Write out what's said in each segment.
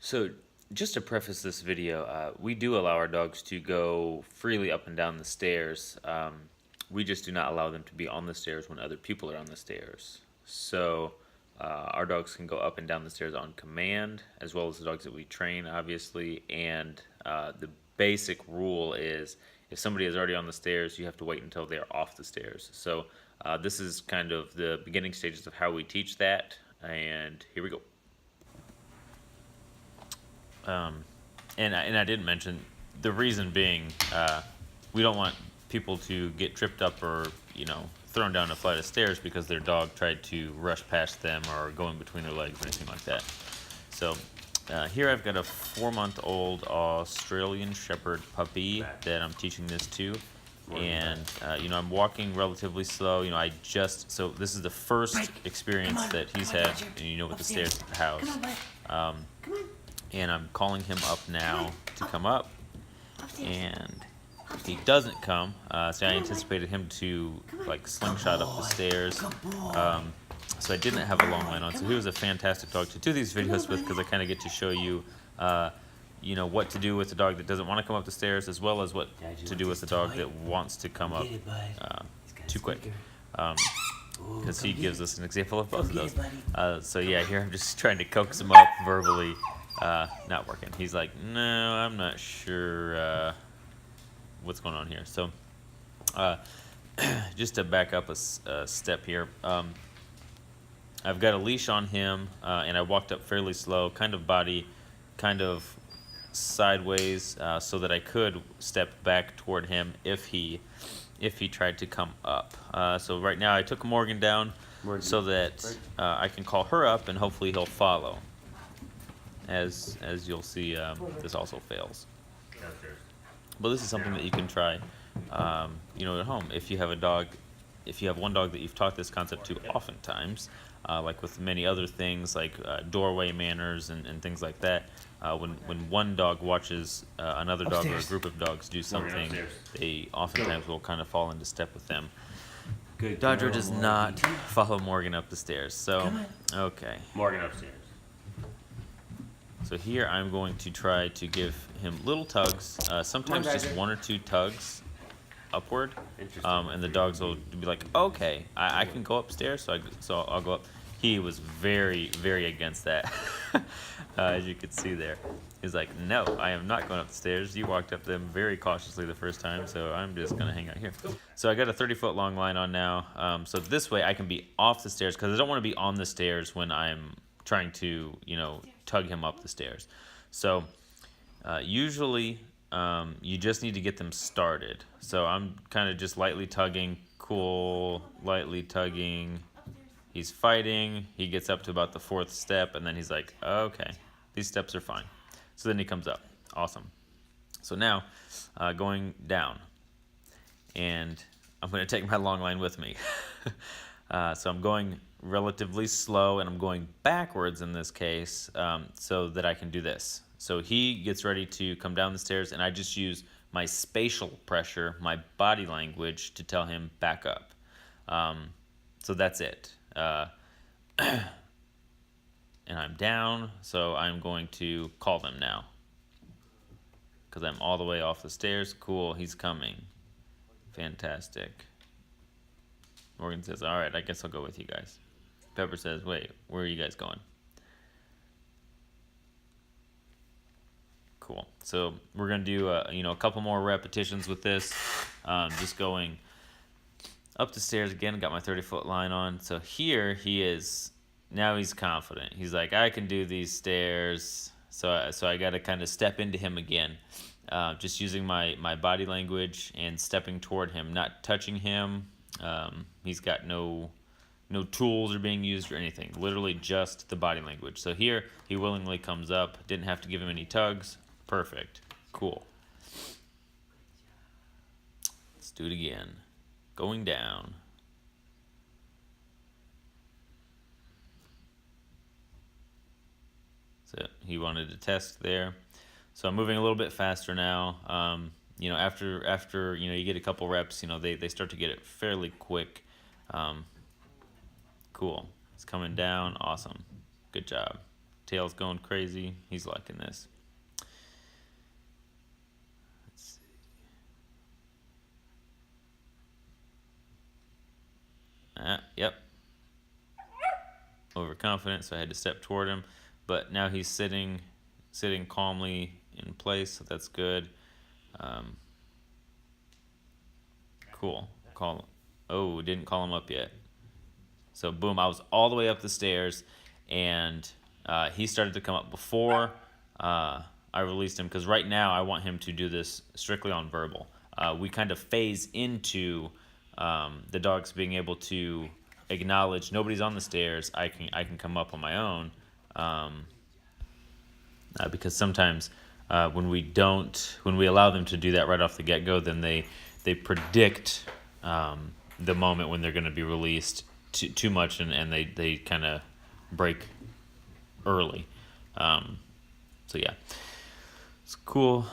So, just to preface this video, we do allow our dogs to go freely up and down the stairs. We just do not allow them to be on the stairs when other people are on the stairs. So, our dogs can go up and down the stairs on command, as well as the dogs that we train, obviously. And the basic rule is if somebody is already on the stairs, you have to wait until they're off the stairs. So, this is kind of the beginning stages of how we teach that. And here we go. And I didn't mention the reason being we don't want people to get tripped up or thrown down a flight of stairs because their dog tried to rush past them or go in between their legs or anything like that. So here I've got a 4-month-old Australian Shepherd puppy that I'm teaching this to. And I'm walking relatively slow. So this is the first experience that he's had, with the stairs at the house. And I'm calling him up now to come up, and if he doesn't come, so I anticipated him to slingshot up the stairs, so I didn't have a long line on. So he was a fantastic dog to do these videos with, because I kind of get to show you what to do with the dog that doesn't want to come up the stairs, as well as what to do with the dog that wants to come up too quick, because he gives us an example of both of those. So yeah, here I'm just trying to coax him up verbally. Not working. He's like, no, I'm not sure what's going on here. So just to back up a step here, I've got a leash on him, and I walked up fairly slow, kind of sideways, so that I could step back toward him if he tried to come up. So right now I took Morgan down so that I can call her up, and hopefully he'll follow. As you'll see, this also fails. But this is something that you can try, at home. If you have one dog that you've taught this concept to oftentimes, like with many other things, like doorway manners and things like that, when one dog watches another dog or a group of dogs do something, they oftentimes will kind of fall into step with them. Dodger does not follow Morgan up the stairs, so, okay. Morgan upstairs. So here I'm going to try to give him little tugs, sometimes just 1 or 2 tugs upward, and the dogs will be like, okay, I can go upstairs, so I'll go up. He was very, very against that, as you can see there. He's like, no, I am not going up the stairs. You walked up them very cautiously the first time, so I'm just going to hang out here. So I got a 30-foot long line on now, so this way I can be off the stairs, because I don't want to be on the stairs when I'm trying to, tug him up the stairs. So usually you just need to get them started. So I'm kind of just lightly tugging, cool, lightly tugging. He's fighting. He gets up to about the 4th step, and then he's like, okay, these steps are fine. So then he comes up. Awesome. So now going down, and I'm going to take my long line with me. So I'm going relatively slow, and I'm going backwards in this case, so that I can do this. So he gets ready to come down the stairs, and I just use my spatial pressure, my body language, to tell him back up. So that's it. And I'm down, so I'm going to call them now, because I'm all the way off the stairs. Cool, he's coming. Fantastic. Morgan says, all right, I guess I'll go with you guys. Pepper says, wait, where are you guys going? Cool. So we're going to do a couple more repetitions with this. Just going up the stairs again. Got my 30-foot line on. So here he is. Now he's confident. He's like, I can do these stairs. So I got to kind of step into him again. Just using my body language and stepping toward him, not touching him. He's got no tools are being used or anything. Literally just the body language. So here he willingly comes up. Didn't have to give him any tugs. Perfect. Cool. Let's do it again. Going down. So he wanted to test there. So I'm moving a little bit faster now. After you get a couple reps, they start to get it fairly quick. Cool. It's coming down. Awesome. Good job. Tail's going crazy. He's liking this. Let's see. Yep. Overconfident, so I had to step toward him. But now he's sitting calmly in place, so that's good. Cool. Oh, didn't call him up yet. So boom, I was all the way up the stairs, and he started to come up before I released him, because right now I want him to do this strictly on verbal. We kind of phase into the dogs being able to acknowledge nobody's on the stairs. I can come up on my own, because sometimes when we allow them to do that right off the get-go, then they predict the moment when they're going to be released too much, and they kind of break early. So yeah, it's cool.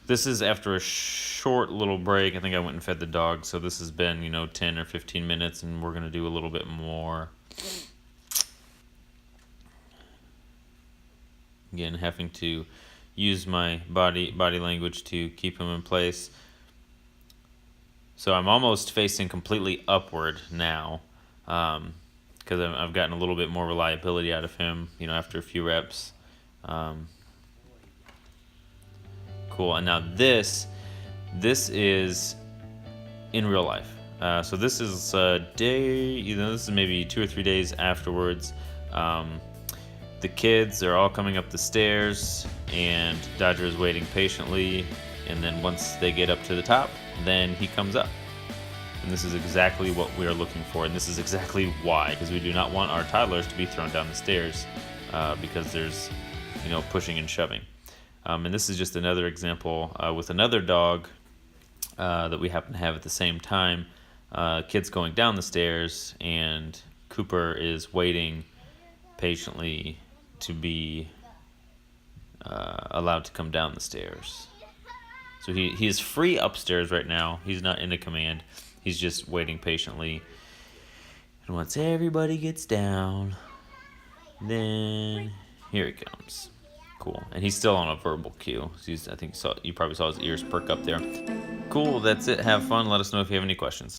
This is after a short little break. I think I went and fed the dog, so this has been 10 or 15 minutes, and we're going to do a little bit more. Again, having to use my body language to keep him in place. So I'm almost facing completely upward now, because I've gotten a little bit more reliability out of him, after a few reps. Cool. And now this is in real life. So this is a day, this is maybe 2 or 3 days afterwards. The kids are all coming up the stairs, and Dodger is waiting patiently. And then once they get up to the top, then he comes up. And this is exactly what we are looking for. And this is exactly why, because we do not want our toddlers to be thrown down the stairs, because there's, pushing and shoving. And this is just another example with another dog that we happen to have at the same time. Kids going down the stairs, and Cooper is waiting patiently to be allowed to come down the stairs. So he is free upstairs right now. He's not in a command. He's just waiting patiently. And once everybody gets down, then here he comes. Cool. And he's still on a verbal cue. I think you probably saw his ears perk up there. Cool. That's it. Have fun. Let us know if you have any questions.